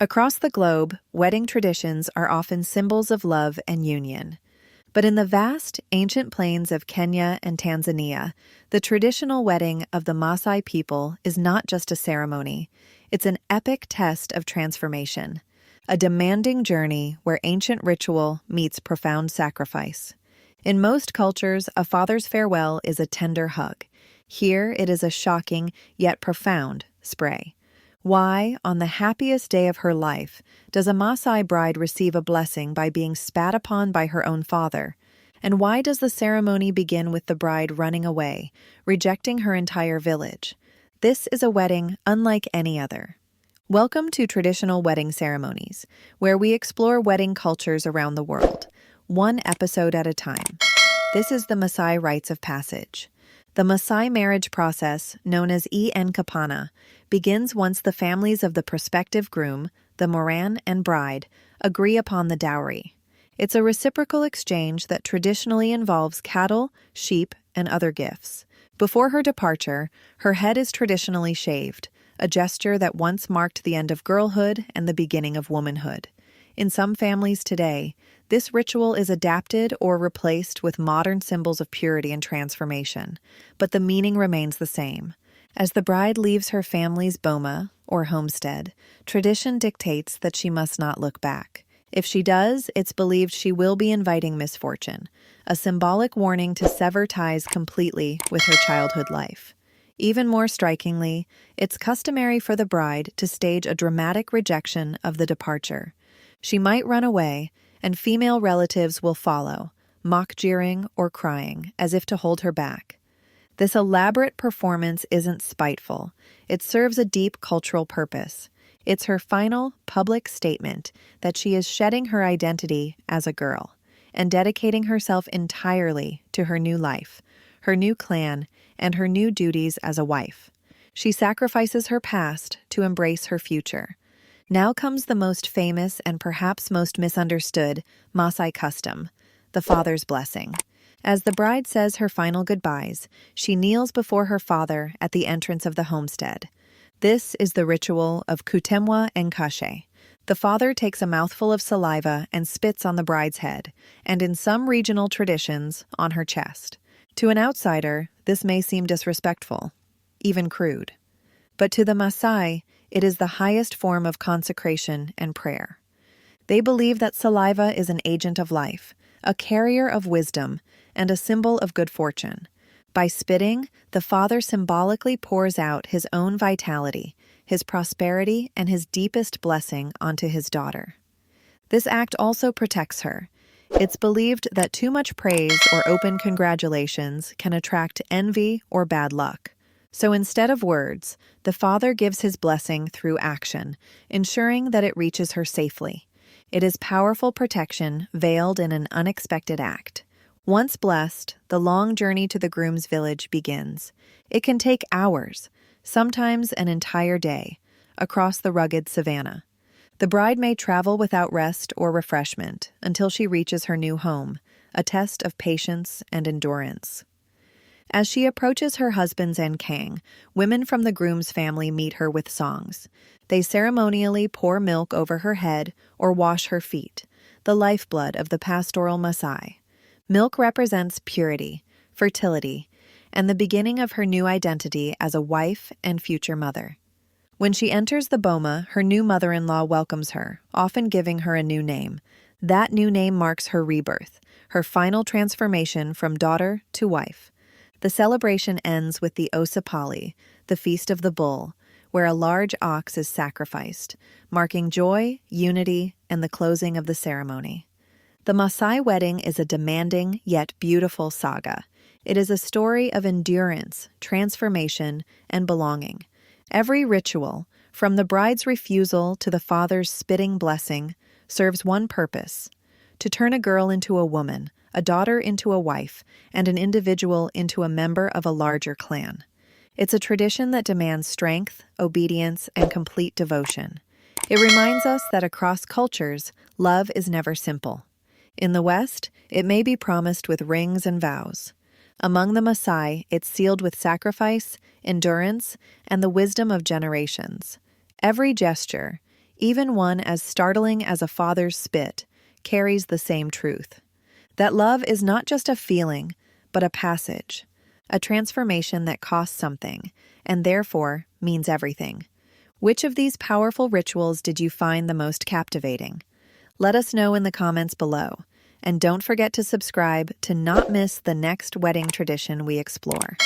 Across the globe, wedding traditions are often symbols of love and union. But in the vast, ancient plains of Kenya and Tanzania, the traditional wedding of the Maasai people is not just a ceremony. It's an epic test of transformation, a demanding journey where ancient ritual meets profound sacrifice. In most cultures, a father's farewell is a tender hug. Here, it is a shocking, yet profound, spray. Why, on the happiest day of her life, does a Maasai bride receive a blessing by being spat upon by her own father? And why does the ceremony begin with the bride running away, rejecting her entire village? This is a wedding unlike any other. Welcome to Traditional Wedding Ceremonies, where we explore wedding cultures around the world, one episode at a time. This is the Maasai rites of passage. The Maasai marriage process, known as Kapana, begins once the families of the prospective groom, the moran and bride, agree upon the dowry. It's a reciprocal exchange that traditionally involves cattle, sheep, and other gifts. Before her departure, her head is traditionally shaved, a gesture that once marked the end of girlhood and the beginning of womanhood. In some families today, this ritual is adapted or replaced with modern symbols of purity and transformation, but the meaning remains the same. As the bride leaves her family's boma, or homestead, tradition dictates that she must not look back. If she does, it's believed she will be inviting misfortune, a symbolic warning to sever ties completely with her childhood life. Even more strikingly, it's customary for the bride to stage a dramatic rejection of the departure. She might run away, and female relatives will follow, mock-jeering or crying, as if to hold her back. This elaborate performance isn't spiteful. It serves a deep cultural purpose. It's her final, public statement that she is shedding her identity as a girl and dedicating herself entirely to her new life, her new clan, and her new duties as a wife. She sacrifices her past to embrace her future. Now comes the most famous and perhaps most misunderstood Maasai custom, the father's blessing. As the bride says her final goodbyes, she kneels before her father at the entrance of the homestead. This is the ritual of kutemwa and kashe. The father takes a mouthful of saliva and spits on the bride's head, and in some regional traditions, on her chest. To an outsider, this may seem disrespectful, even crude. But to the Maasai, it is the highest form of consecration and prayer. They believe that saliva is an agent of life, a carrier of wisdom, and a symbol of good fortune. By spitting, the father symbolically pours out his own vitality, his prosperity, and his deepest blessing onto his daughter. This act also protects her. It's believed that too much praise or open congratulations can attract envy or bad luck. So instead of words, the father gives his blessing through action, ensuring that it reaches her safely. It is powerful protection veiled in an unexpected act. Once blessed, the long journey to the groom's village begins. It can take hours, sometimes an entire day, across the rugged savanna. The bride may travel without rest or refreshment until she reaches her new home, a test of patience and endurance. As she approaches her husband's enkang, women from the groom's family meet her with songs. They ceremonially pour milk over her head or wash her feet, the lifeblood of the pastoral Maasai. Milk represents purity, fertility, and the beginning of her new identity as a wife and future mother. When she enters the boma, her new mother-in-law welcomes her, often giving her a new name. That new name marks her rebirth, her final transformation from daughter to wife. The celebration ends with the Osapali, the Feast of the Bull, where a large ox is sacrificed, marking joy, unity, and the closing of the ceremony. The Maasai wedding is a demanding yet beautiful saga. It is a story of endurance, transformation, and belonging. Every ritual, from the bride's refusal to the father's spitting blessing, serves one purpose: to turn a girl into a woman, a daughter into a wife, and an individual into a member of a larger clan. It's a tradition that demands strength, obedience, and complete devotion. It reminds us that across cultures, love is never simple. In the West, it may be promised with rings and vows. Among the Maasai, it's sealed with sacrifice, endurance, and the wisdom of generations. Every gesture, even one as startling as a father's spit, carries the same truth. That love is not just a feeling, but a passage, a transformation that costs something, and therefore means everything. Which of these powerful rituals did you find the most captivating? Let us know in the comments below, and don't forget to subscribe to not miss the next wedding tradition we explore.